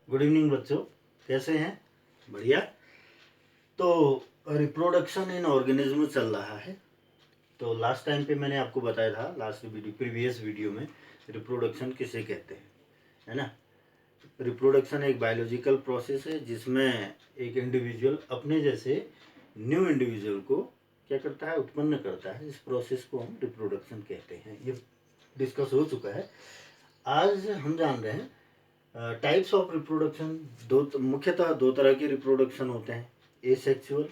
Good evening बच्चों, कैसे हैं? बढ़िया। तो रिप्रोडक्शन इन ऑर्गेनिज्म चल रहा है। तो लास्ट टाइम पे मैंने आपको बताया था, लास्ट प्रीवियस वीडियो में, रिप्रोडक्शन किसे कहते हैं, है ना। रिप्रोडक्शन एक बायोलॉजिकल प्रोसेस है जिसमें एक इंडिविजुअल अपने जैसे न्यू इंडिविजुअल को क्या करता है, उत्पन्न करता है। इस प्रोसेस को हम रिप्रोडक्शन कहते हैं। ये डिस्कस हो चुका है। आज हम जान रहे हैं टाइप्स ऑफ रिप्रोडक्शन। मुख्यतः दो तरह के रिप्रोडक्शन होते हैं, एसेक्सुअल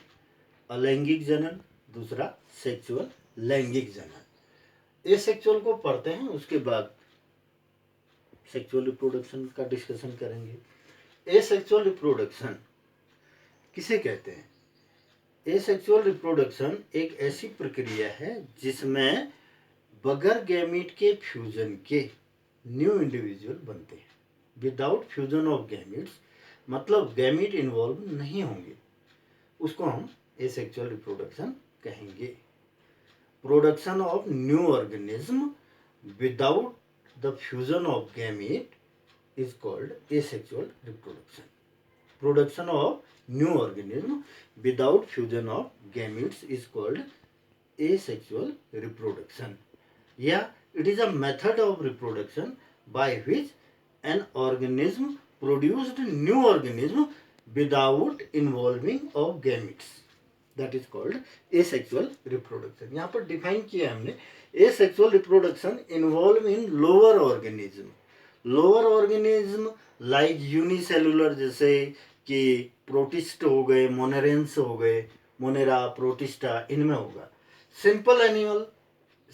अलैंगिक जनन, दूसरा सेक्सुअल लैंगिक जनन। एसेक्सुअल को पढ़ते हैं, उसके बाद सेक्सुअल रिप्रोडक्शन का डिस्कशन करेंगे। एसेक्सुअल रिप्रोडक्शन किसे कहते हैं? एसेक्सुअल रिप्रोडक्शन एक ऐसी प्रक्रिया है जिसमें बगैर गैमीट के फ्यूजन के न्यू इंडिविजुअल बनते हैं। विदाउट फ्यूजन ऑफ गैमीट्स, मतलब गैमीट इन्वॉल्व नहीं होंगे, उसको हम एसेक्सुअल रिप्रोडक्शन कहेंगे। Production of new organism without the fusion of gamete is called asexual reproduction. Production of new organism without fusion of gametes is called asexual reproduction. Yeah, it is a method of reproduction by which an organism produced new organism without involving of gametes. That is called asexual reproduction. यहाँ पर define किया हमने, asexual reproduction involve in lower organism. Lower organism like unicellular, जैसे कि protist हो गए, मोनेरेंस हो गए, मोनेरा, प्रोटिस्टा, इनमें होगा। Simple animal,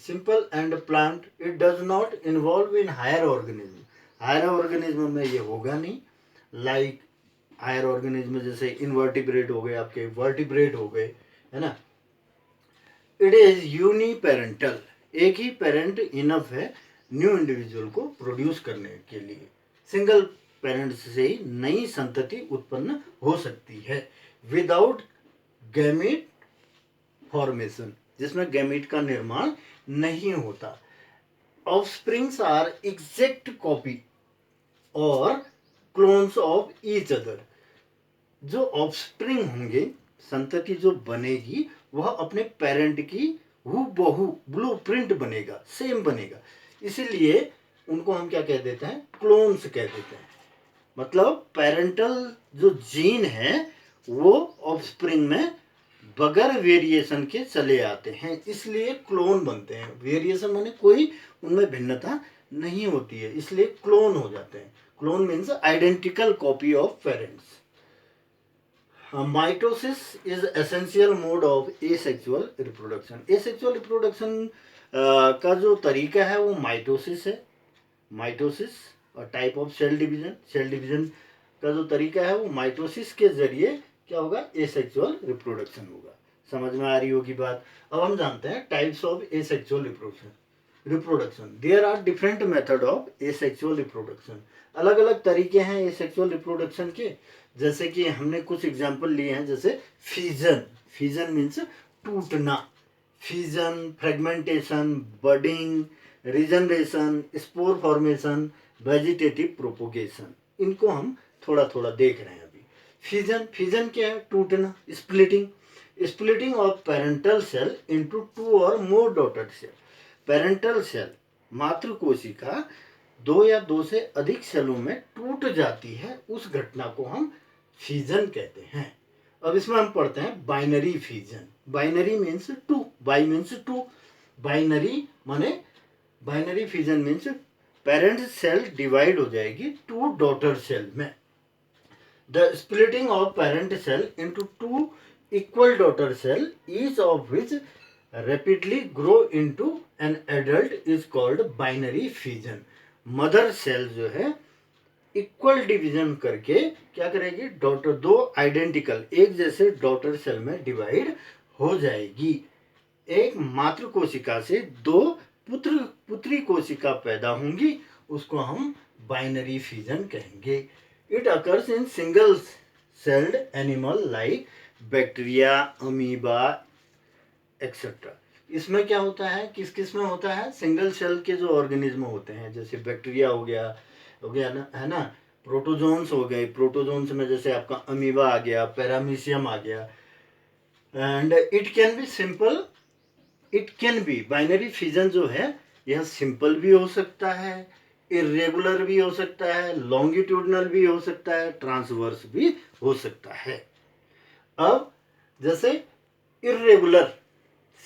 simple and plant, it does not involve in higher organism. Higher organism में ये होगा नहीं। लाइक हायर ऑर्गेनिज्म जैसे इनवर्टिब्रेट हो गए, आपके वर्टिब्रेट हो गए, है ना। इट इज यूनिपेरेंटल, एक ही पेरेंट इनफ है न्यू इंडिविजुअल को प्रोड्यूस करने के लिए। सिंगल पेरेंट से ही नई संतति उत्पन्न हो सकती है विदाउट गैमीट फॉर्मेशन, जिसमें गैमीट का निर्माण नहीं होता। ऑफस्प्रिंग्स आर एग्जैक्ट कॉपी और क्लोन्स ऑफ ईच अदर। जो ऑफस्प्रिंग होंगे, संतति जो बनेगी, वह अपने पेरेंट की हूबहू ब्लूप्रिंट बनेगा, सेम बनेगा। इसीलिए उनको हम क्या कह देते हैं, क्लोन्स कह देते हैं। मतलब पेरेंटल जो जीन है वो ऑफस्प्रिंग में बगैर वेरिएशन के चले आते हैं, इसलिए क्लोन बनते हैं। वेरिएशन माने कोई उनमें भिन्नता नहीं होती है, इसलिए क्लोन हो जाते हैं। Clone means identical copy of parents. Mitosis is essential mode of asexual reproduction. Asexual reproduction का जो तरीका है वो माइटोसिस है। माइटोसिस और type of cell division, cell division का जो तरीका है वो माइटोसिस के जरिए क्या होगा, एसेक्सुअल रिप्रोडक्शन होगा। समझ में आ रही होगी बात। अब हम जानते हैं types of asexual reproduction. There are different method of asexual reproduction. अलग अलग तरीके हैं एसेक्सुअल रिप्रोडक्शन के। जैसे कि हमने कुछ एग्जांपल लिए हैं, जैसे फिजन, फिजन मीन्स टूटना, fission, fragmentation, budding, regeneration, spore formation, vegetative propagation. इनको हम थोड़ा थोड़ा देख रहे हैं अभी। फिजन, फिजन क्या है, टूटना। Splitting, splitting of parental cell into two और more daughter cell. Parental cell, मातृ कोशिका, दो या दो से अधिक सेलों में टूट जाती है, उस घटना को हम फिजन कहते हैं। अब इसमें हम पढ़ते हैं binary fission. Binary means two, bi means two, binary माने, binary fission means parent cell divide हो जाएगी टू डॉटर सेल में। The splitting of parent cell into two equal daughter cell, each of which rapidly grow into an adult is called binary fission. Mother cell जो है equal division करके क्या करेगी, daughter, दो identical एक जैसे daughter cell में डिवाइड हो जाएगी। एक मातृ कोशिका से दो पुत्री कोशिका पैदा होंगी, उसको हम बाइनरी फिजन कहेंगे। It occurs in single celled animal like bacteria, amoeba etcetera. इसमें क्या होता है, किस किस में होता है, सिंगल सेल के जो ऑर्गेनिज्म होते हैं, जैसे बैक्टीरिया हो गया ना, है ना, प्रोटोजोन्स हो गए, प्रोटोजोन्स में जैसे आपका अमीबा आ गया, पैरामीशियम आ गया। And it can be simple, it can be binary fission जो है यह सिंपल भी हो सकता है, इरेगुलर भी हो सकता है, लॉन्गिट्यूडनल भी हो सकता है, ट्रांसवर्स भी हो सकता है। अब जैसे इरेगुलर,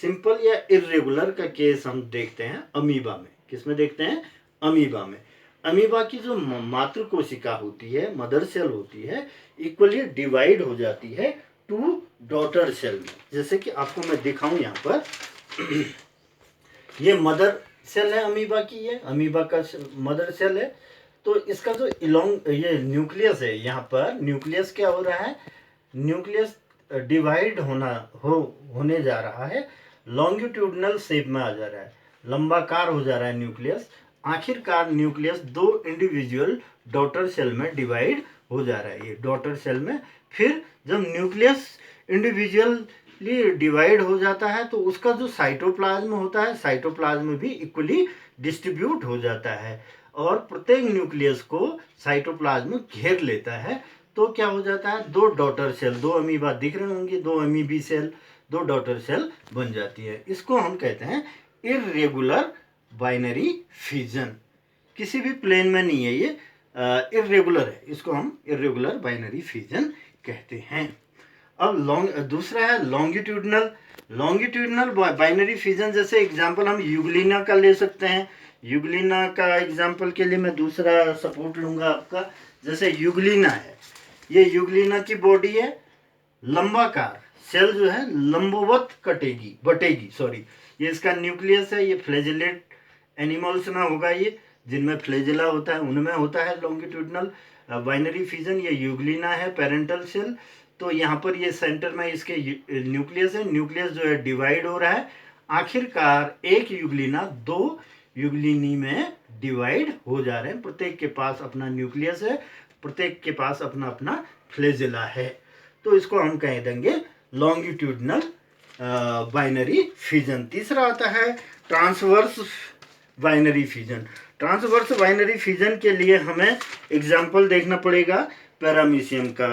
सिंपल या इरेगुलर का केस हम देखते हैं अमीबा में। किसमें देखते हैं? अमीबा में। अमीबा की जो मातृ कोशिका होती है, मदर सेल होती है, इक्वली डिवाइड हो जाती है टू डॉटर सेल में। जैसे कि आपको मैं दिखाऊं यहाँ पर ये मदर सेल है अमीबा की, ये अमीबा का मदर सेल है। तो इसका जो ये न्यूक्लियस है, यहाँ पर न्यूक्लियस क्या हो रहा है? न्यूक्लियस डिवाइड होने जा रहा है, लॉन्गिट्यूडनल शेप में आ जा रहा है, लंबाकार हो जा रहा है न्यूक्लियस। आखिरकार न्यूक्लियस दो इंडिविजुअल डॉटर सेल में डिवाइड हो जा रहा है, ये डॉटर सेल में। फिर जब न्यूक्लियस इंडिविजुअली डिवाइड हो जाता है तो उसका जो साइटोप्लाज्म होता है, साइटोप्लाज्म भी इक्वली डिस्ट्रीब्यूट हो जाता है और प्रत्येक न्यूक्लियस को साइटोप्लाज्म घेर लेता है। तो क्या हो जाता है? दो डॉटर सेल, दो अमीबा दिख रहे होंगे, दो अमीबी सेल, दो डॉटर सेल बन जाती है। इसको हम कहते हैं इरेगुलर बाइनरी फिजन। किसी भी प्लेन में नहीं है, ये इरेगुलर है, इसको हम इरेगुलर बाइनरी फिजन कहते हैं। अब दूसरा है लॉन्गिट्यूडनल। लॉन्गिट्यूडनल बाइनरी फिजन, जैसे एग्जांपल हम यूग्लिना का ले सकते हैं। यूग्लिना का एग्जांपल के लिए मैं दूसरा सपोर्ट लूंगा आपका। जैसे यूग्लिना है, ये यूग्लिना की बॉडी है, लंबाकार सेल जो है लंबवत बटेगी सॉरी। ये इसका न्यूक्लियस है, ये फ्लैजेलेट एनिमल्स में होगा, ये जिनमें फ्लैजेला होता है उनमें होता है लॉन्गिट्यूडनल बाइनरी फिजन। ये यूग्लिना है, पेरेंटल सेल। तो यहाँ पर ये सेंटर में इसके न्यूक्लियस है, न्यूक्लियस जो है डिवाइड हो रहा है। आखिरकार एक यूग्लिना दो यूग्लिनी में डिवाइड हो जा रहे हैं। प्रत्येक के पास अपना न्यूक्लियस है, प्रत्येक के पास अपना अपना फ्लैजेला है। तो इसको हम कह देंगे लॉन्गिट्यूडनल बाइनरी फिजन। तीसरा आता है transverse binary fission. Transverse binary fission के लिए हमें एग्जाम्पल देखना पड़ेगा पैरामीशियम का।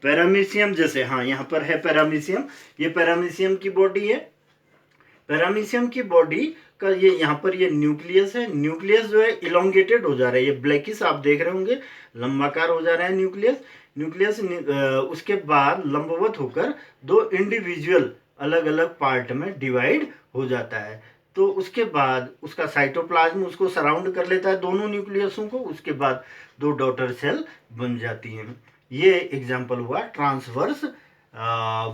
पैरामीशियम जैसे, हाँ यहाँ पर है पैरामीशियम, ये पैरामीशियम की बॉडी है। पैरामीशियम की बॉडी का ये यहाँ पर ये न्यूक्लियस है, न्यूक्लियस जो है इलोंगेटेड हो जा रहा है, ये ब्लैकिश आप देख रहे होंगे, लंबाकार हो जा रहा है न्यूक्लियस। उसके बाद लंबवत होकर दो इंडिविजुअल अलग अलग पार्ट में डिवाइड हो जाता है। तो उसके बाद उसका साइटोप्लाज्म उसको सराउंड कर लेता है, दोनों न्यूक्लियसों को। उसके बाद दो डॉटर सेल बन जाती हैं। ये एग्जाम्पल हुआ ट्रांसवर्स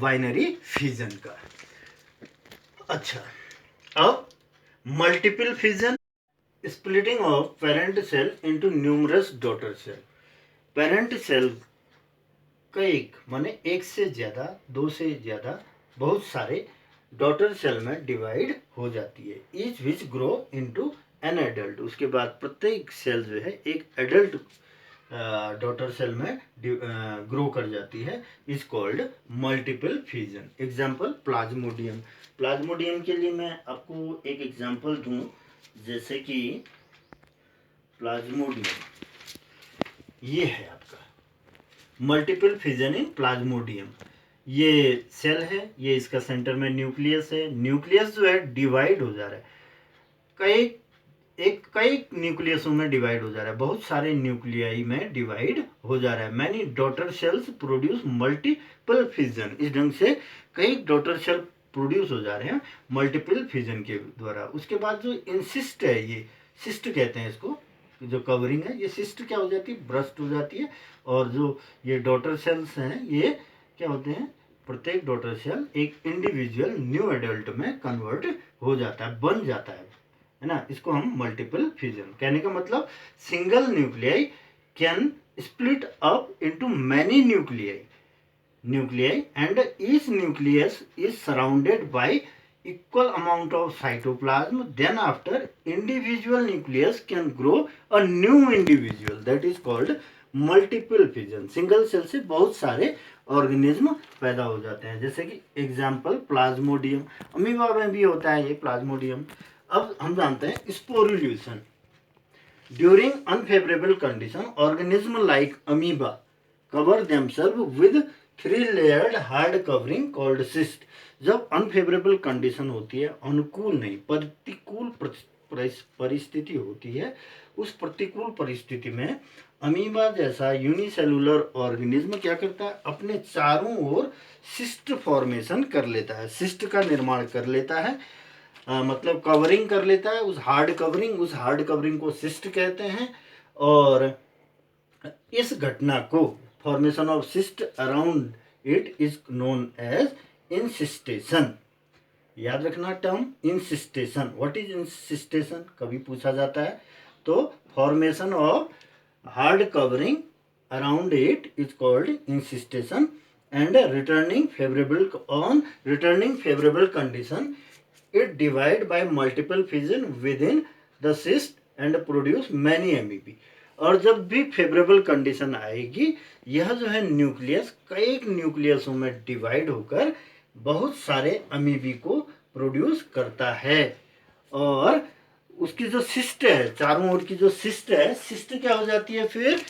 बाइनरी फिजन का। अच्छा, अब multiple fission, splitting of parent cell into numerous daughter cell. Parent cell कई माने एक से ज्यादा, दो से ज्यादा, बहुत सारे डॉटर सेल में डिवाइड हो जाती है, each which grow into an adult. उसके बाद प्रत्येक सेल जो है एक एडल्ट डॉटर सेल में ग्रो कर जाती है, is called multiple fission. Example Plasmodium. Plasmodium के लिए मैं आपको एक एग्जाम्पल दूं, जैसे कि प्लाज्मोडियम ये है आपका मल्टीपल फिजन इन प्लाज्मोडियम। ये सेल है, ये इसका सेंटर में न्यूक्लियस है, न्यूक्लियस जो है डिवाइड हो जा रहा है, कई न्यूक्लियसों में डिवाइड हो जा रहा है, बहुत सारे न्यूक्लियाई में डिवाइड हो जा रहा है। Many daughter cells produce multiple fission. इस ढंग से कई डॉटर सेल प्रोड्यूस हो जा रहे हैं मल्टीपल फिजन के द्वारा। उसके बाद जो इंसिस्ट है, ये सिस्ट कहते हैं इसको, जो कवरिंग है, ये सिस्ट क्या हो जाती है? ब्रस्ट हो जाती है। और जो ये डॉटर सेल्स हैं, ये क्या होते हैं? प्रत्येक डॉटर सेल एक इंडिविजुअल न्यू एडल्ट में कन्वर्ट हो जाता है, बन जाता है ना। इसको हम मल्टीपल फिजन, कहने का मतलब single nuclei can split up into many nuclei and each nucleus is surrounded by equal amount of cytoplasm. Then after individual nucleus can grow a new individual, that is called multiple fission. Single cell से बहुत सारे organism पैदा हो जाते हैं, जैसे कि example Plasmodium, amoeba में भी होता है ये प्लाज्मोडियम। अब हम जानते हैं sporulation. During unfavourable condition organism like amoeba cover themselves with 3 layered hard covering called cyst. जब अनफेवरेबल कंडीशन होती है, अनुकूल नहीं प्रतिकूल परिस्थिति होती है, उस प्रतिकूल परिस्थिति में अमीबा जैसा यूनिसेलुलर ऑर्गेनिज्म क्या करता है, अपने चारों ओर सिस्ट फॉर्मेशन कर लेता है, सिस्ट का निर्माण कर लेता है, मतलब कवरिंग कर लेता है, उस हार्ड कवरिंग को सिस्ट कहते हैं। और इस घटना को formation of cyst around it is known as encystation. याद रखना term encystation. What is encystation, कभी पूछा जाता है। तो formation of hard covering around it is called encystation and returning favourable condition it divide by multiple fission within the cyst and produce many amoeba। और जब भी फेवरेबल कंडीशन आएगी, यह जो है न्यूक्लियस कई न्यूक्लियसों में डिवाइड होकर बहुत सारे अमीबी को प्रोड्यूस करता है। और उसकी जो सिस्ट है, चारों ओर की जो सिस्ट है, सिस्ट क्या हो जाती है, फिर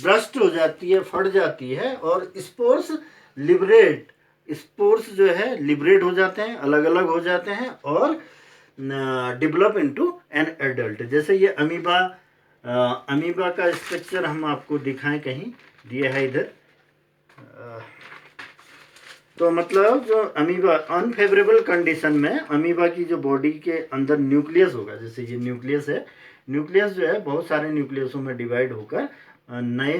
ब्रस्ट हो जाती है, फट जाती है, और स्पोर्स जो है लिबरेट हो जाते हैं, अलग अलग हो जाते हैं और डेवलप इनटू एन एडल्ट। जैसे ये अमीबा का स्ट्रक्चर हम आपको दिखाएं, कहीं दिया है इधर। तो मतलब जो अमीबा अनफेवरेबल कंडीशन में अमीबा की जो बॉडी के अंदर न्यूक्लियस होगा, जैसे ये न्यूक्लियस है, न्यूक्लियस जो है बहुत सारे न्यूक्लियसों में डिवाइड होकर नए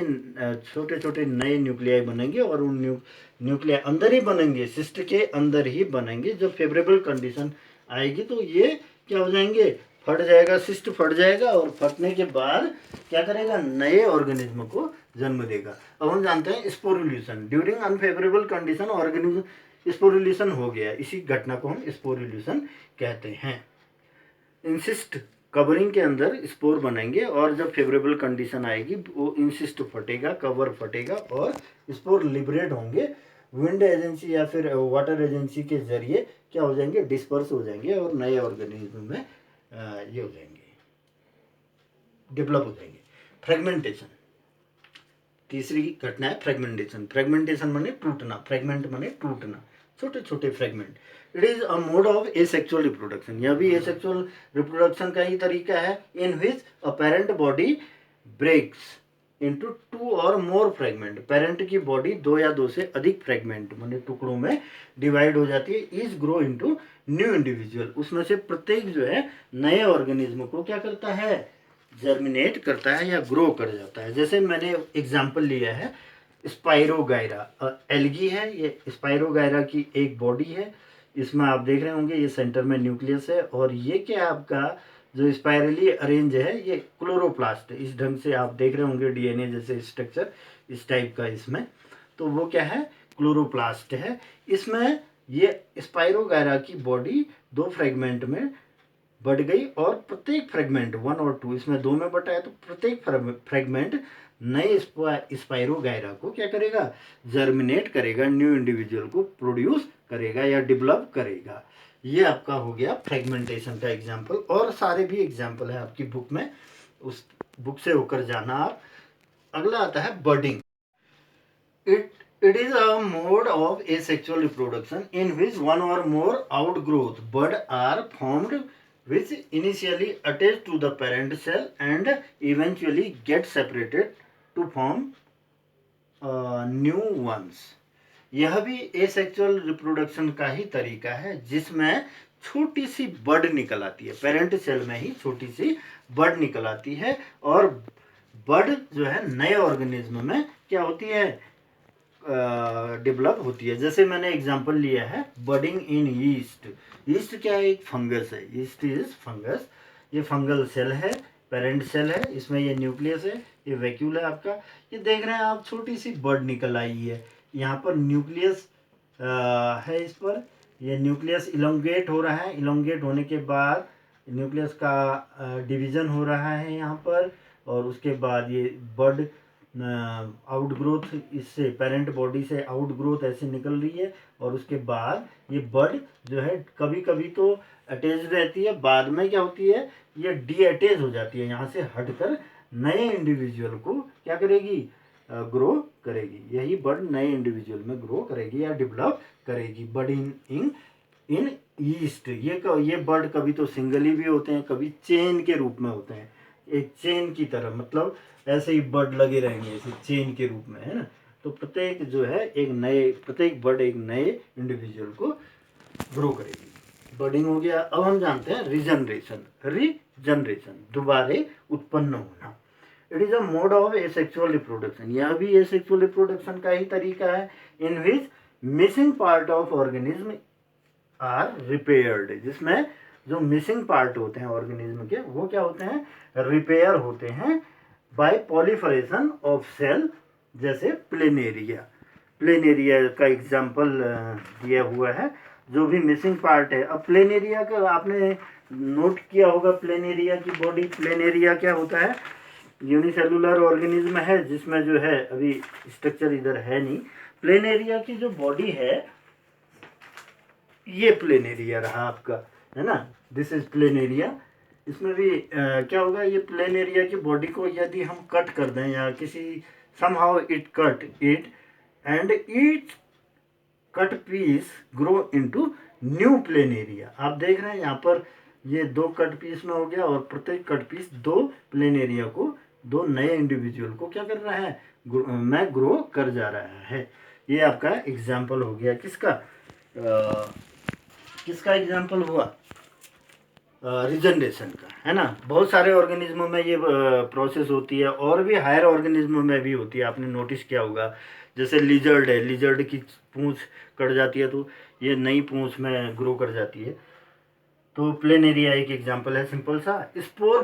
छोटे छोटे नए न्यूक्लियाई बनेंगे, और उन न्यूक्लियाई अंदर ही बनेंगे, सिस्ट के अंदर ही बनेंगे। जब फेवरेबल कंडीशन आएगी तो ये क्या हो जाएंगे, फट जाएगा, सिस्ट फट जाएगा, और फटने के बाद क्या करेगा, नए ऑर्गेनिज्म को जन्म देगा। अब हम जानते हैं sporulation. During unfavourable condition organism sporulation हो गया, इसी घटना को हम स्पोरुलेशन कहते हैं। इंसिस्ट कवरिंग के अंदर स्पोर बनेंगे, और जब फेवरेबल कंडीशन आएगी वो इंसिस्ट फटेगा, कवर फटेगा, और स्पोर लिबरेट होंगे, विंड एजेंसी या फिर वाटर एजेंसी के जरिए क्या हो जाएंगे, डिस्पर्स हो जाएंगे, और नए ऑर्गेनिज्म में ये हो जाएंगे, डेवलप हो जाएंगे। फ्रेगमेंटेशन, तीसरी घटना है फ्रेगमेंटेशन। फ्रेगमेंटेशन माने टूटना, फ्रेगमेंट माने टूटना, छोटे छोटे fragment. It is a mode of asexual reproduction. यह भी एसेक्सुअल रिप्रोडक्शन का ही तरीका है। In which a parent body breaks into 2 और मोर फ्रेगमेंट। पेरेंट की बॉडी 2 या 2 से अधिक फ्रेगमेंट माने टुकड़ों में डिवाइड हो जाती है। Is grow into new individual. उसमें से प्रत्येक जो है नए ऑर्गेनिज्म को क्या करता है, जर्मिनेट करता है या ग्रो कर जाता है। जैसे मैंने एग्जाम्पल लिया है स्पाइरोगायरा, एल्गी है, ये स्पाइरोगायरा की एक बॉडी है। इसमें आप देख रहे होंगे ये सेंटर में न्यूक्लियस है, और ये क्या आपका जो स्पाइरली अरेंज है ये क्लोरोप्लास्ट है। इस ढंग से आप देख रहे होंगे डीएनए जैसे स्ट्रक्चर इस टाइप का इसमें, तो वो क्या है, क्लोरोप्लास्ट है। इसमें ये स्पाइरोगायरा की बॉडी 2 फ्रेगमेंट में बढ़ गई, और प्रत्येक फ्रेगमेंट 1 और 2, इसमें 2 में बटा है, तो प्रत्येक फ्रेगमेंट नए स्पाइरोगायरा को क्या करेगा, जर्मिनेट करेगा, न्यू इंडिविजुअल को प्रोड्यूस करेगा या डेवलप करेगा। ये आपका हो गया फ्रेगमेंटेशन का एग्जाम्पल, और सारे भी एग्जाम्पल है आपकी बुक में, उस बुक से होकर जाना आप। अगला आता है बर्डिंग। It is a mode of asexual reproduction in which one or more outgrowth bud are formed which initially attach to the parent cell and eventually get separated to form new ones। यह भी asexual reproduction का ही तरीका है, जिसमें छोटी सी बड निकल आती है, पेरेंट सेल में ही छोटी सी बड निकल आती है, और बड जो है नए ऑर्गेनिज्म में क्या होती है, डेवलप होती है। जैसे मैंने एग्जांपल लिया है बडिंग इन यीस्ट। यीस्ट क्या है, एक फंगस है, यीस्ट इज फंगस। ये फंगल सेल है, पेरेंट सेल है, इसमें ये न्यूक्लियस है, ये वैक्यूल है आपका। ये देख रहे हैं आप, छोटी सी बड निकल आई है, यहाँ पर न्यूक्लियस है, इस पर ये न्यूक्लियस इलोंगेट हो रहा है, इलोंगेट होने के बाद न्यूक्लियस का डिवीज़न हो रहा है यहाँ पर, और उसके बाद ये बड आउटग्रोथ, इससे पेरेंट बॉडी से आउटग्रोथ ऐसे निकल रही है, और उसके बाद ये बर्ड जो है कभी कभी तो अटैच रहती है, बाद में क्या होती है ये डी अटैच हो जाती है, यहाँ से हटकर नए इंडिविजुअल को क्या करेगी, ग्रो करेगी। यही बर्ड नए इंडिविजुअल में ग्रो करेगी या डेवलप करेगी। बर्ड इन ईस्ट, ये बर्ड कभी तो सिंगली भी होते हैं, कभी चेन के रूप में होते हैं, एक चेन की तरह, मतलब ऐसे ही बर्ड लगे रहेंगे ऐसे चेन के रूप में, है ना। तो प्रत्येक जो है प्रत्येक बर्ड एक नए इंडिविजुअल को ग्रो करेगी। बर्डिंग हो गया। अब हम जानते हैं रीजनरेशन, दोबारे उत्पन्न होना। It is a mode of asexual reproduction, यह भी एसेक्सुअल रिप्रोडक्शन का ही तरीका है, in which missing part of organism are repaired, जिसमें जो मिसिंग पार्ट होते हैं ऑर्गेनिज्म के वो क्या होते हैं, रिपेयर होते हैं बाय पॉलीफरेशन ऑफ सेल, जैसे प्लेनेरिया का एग्जाम्पल दिया हुआ है, जो भी मिसिंग पार्ट है। अब प्लेनेरिया का आपने नोट किया होगा, प्लेनेरिया की बॉडी, प्लेनेरिया क्या होता है, यूनिसेलुलर ऑर्गेनिज्म है जिसमें जो है अभी स्ट्रक्चर इधर है नहीं। प्लेनेरिया की जो बॉडी है ये प्लेनेरिया रहा आपका, है ना, दिस इज प्लेनेरिया। इसमें भी क्या होगा, ये प्लेनेरिया की बॉडी को यदि हम कट कर दें या किसी somehow it cut it and each cut piece grow into new planaria. आप देख रहे हैं यहाँ पर ये दो कट पीस में हो गया, और प्रत्येक कट पीस दो प्लेनेरिया को, दो नए इंडिविजुअल को क्या कर रहा है, में ग्रो कर जा रहा है। ये आपका एग्जाम्पल हो गया किसका एग्जाम्पल हुआ, रिजनरेशन का, है ना। बहुत सारे ऑर्गेनिज्मों में ये प्रोसेस होती है, और भी हायर ऑर्गेनिज्मों में भी होती है, आपने नोटिस किया होगा। जैसे लिजर्ड है, लिजर्ड की पूंछ कट जाती है तो ये नई पूंछ में ग्रो कर जाती है। तो प्लेनेरिया एक एग्जाम्पल है सिंपल सा। स्पोर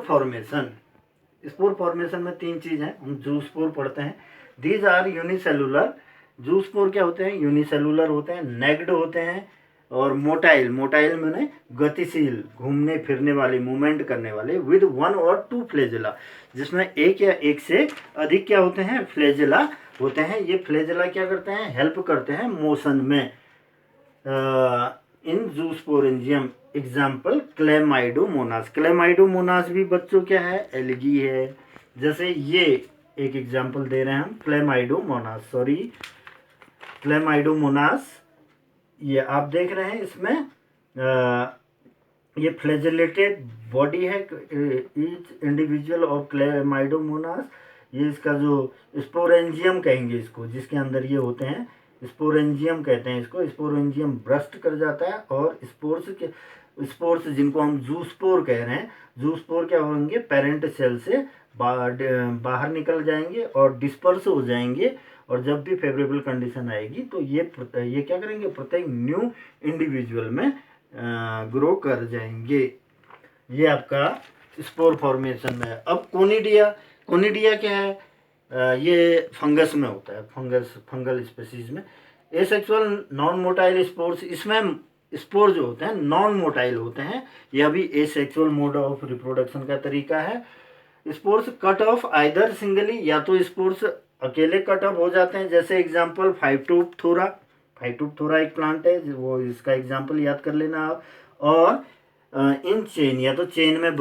फॉर्मेशन में तीन चीज़ हैं, हम जूस्पोर पढ़ते हैं। दीज आर यूनिसेलुलर, जूस्पोर क्या होते हैं, यूनिसेलुलर होते हैं, नेग्ड होते हैं, और मोटाइल मैंने गतिशील, घूमने फिरने वाले, मूवमेंट करने वाले, विद वन और टू फ्लेजेला, जिसमें एक या एक से अधिक क्या होते हैं, फ्लेजेला होते हैं। ये फ्लेजेला क्या करते हैं, हेल्प करते हैं मोशन में। इन जूस्पोरेंजियम एग्जाम्पल क्लेमाइडोमोनास भी बच्चों क्या है, एल्गी है। जैसे ये एक एग्जाम्पल दे रहे हैं हम, क्लेमाइडोमोनास, ये आप देख रहे हैं, इसमें ये फ्लैजेलेटेड बॉडी है ईच इंडिविजुअल ऑफ क्लेमाइडोमोनास। ये इसका जो स्पोरेंजियम कहेंगे इसको, जिसके अंदर ये होते हैं, स्पोरेंजियम कहते हैं इसको। स्पोरेंजियम ब्रस्ट कर जाता है, और स्पोर्स जिनको हम जूस्पोर कह रहे हैं, जूस्पोर क्या होंगे, पेरेंट सेल से बाहर निकल जाएंगे और डिस्पर्स हो जाएंगे, और जब भी फेवरेबल कंडीशन आएगी तो ये क्या करेंगे, प्रत्येक न्यू इंडिविजुअल में ग्रो कर जाएंगे। ये आपका स्पोर फॉर्मेशन में है। अब कोनिडिया क्या है, ये फंगस में होता है, फंगल स्पीसीज में। एसेक्सुअल नॉन मोटाइल स्पोर्स, इसमें स्पोर जो होते हैं नॉन मोटाइल होते हैं, यह भी एसेक्सुअल मोड ऑफ रिप्रोडक्शन का तरीका है। Spores cut off either singly, या तो स्पोर्स अकेले कट ऑफ हो जाते हैं, जैसे एग्जांपल फाइव टूथ थोरा एक प्लांट है, वो इसका एग्जांपल याद कर लेना आप। और इन चेन, या तो चेन में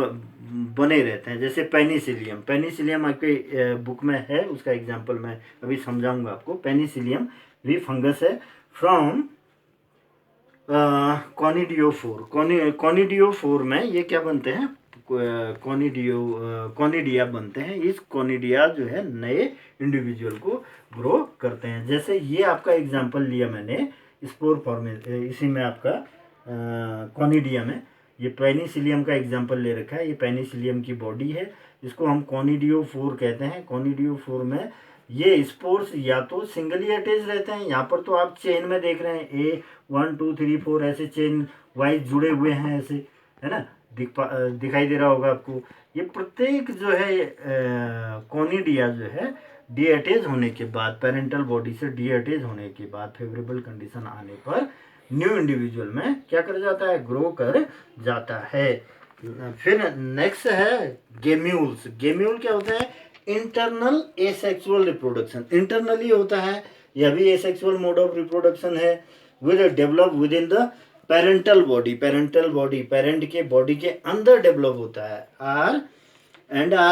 बने रहते हैं, जैसे पेनिसिलियम आपके बुक में है, उसका एग्जांपल मैं अभी समझाऊंगा आपको। पेनिसिलियम भी फंगस है, फ्रॉम कॉनिडियोफोर में ये क्या बनते हैं, कॉनिडिया बनते हैं। इस कॉनिडिया जो है नए इंडिविजुअल को ग्रो करते हैं। जैसे ये आपका एग्जांपल लिया मैंने स्पोर फॉर्मेशन, इसी में आपका कॉनिडिया में ये पेनिसिलियम का एग्जांपल ले रखा है। ये पेनिसिलियम की बॉडी है, इसको हम कॉनिडियोफोर कहते हैं। कॉनिडियोफोर में ये स्पोर्स या तो सिंगली अटैच रहते हैं, यहाँ पर तो आप चेन में देख रहे हैं, 1 2 3 4 ऐसे चेन वाइज जुड़े हुए हैं ऐसे, है ना, दिखाई दे रहा होगा आपको। ये प्रत्येक जो है कॉनिडिया जो है डी अटैच होने के बाद, पेरेंटल बॉडी से डी अटैच होने के बाद, फेवरेबल कंडीशन आने पर न्यू इंडिविजुअल में क्या कर जाता है, ग्रो कर जाता है। फिर नेक्स्ट है गेम्यूल्स। गेम्यूल क्या होते हैं, इंटरनल एसेक्सुअल रिप्रोडक्शन, इंटरनली होता है, यह भी एसेक्सुअल मोड ऑफ रिप्रोडक्शन है, with develop with in the parental body, parental body parent के बॉडी के अंदर डेवलप होता है, आर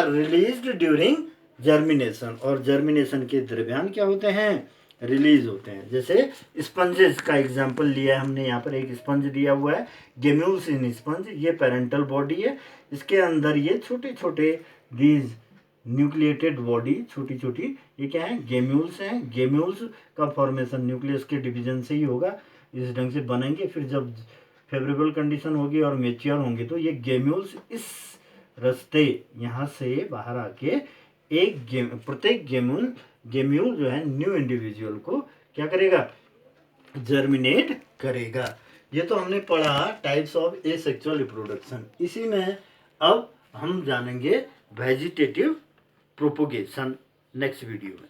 रिलीज्ड ड्यूरिंग जर्मिनेशन, और जर्मिनेशन के दरमियान क्या होते हैं, रिलीज होते हैं। जैसे स्पंजेस का एग्जांपल लिया है हमने, यहाँ पर एक स्पंज दिया हुआ है, गेम्यूल्स इन स्पंज, ये पेरेंटल बॉडी है, इसके अंदर ये छोटे छोटे दीज न्यूक्लिएटेड बॉडी, छोटी छोटी, ये क्या है, गेम्यूल्स हैं। गेम्यूल्स का फॉर्मेशन न्यूक्लियस के डिवीजन से ही होगा, इस ढंग से बनेंगे, फिर जब फेवरेबल कंडीशन होगी और मेच्योर होंगे तो ये गेम्यूल्स इस रास्ते यहाँ से बाहर आके प्रत्येक गेम्यूल जो है न्यू इंडिविजुअल को क्या करेगा, जर्मिनेट करेगा। ये तो हमने पढ़ा टाइप्स ऑफ एसेक्सुअल रिप्रोडक्शन। इसी में अब हम जानेंगे वेजिटेटिव प्रोपोगेशन नेक्स्ट वीडियो में।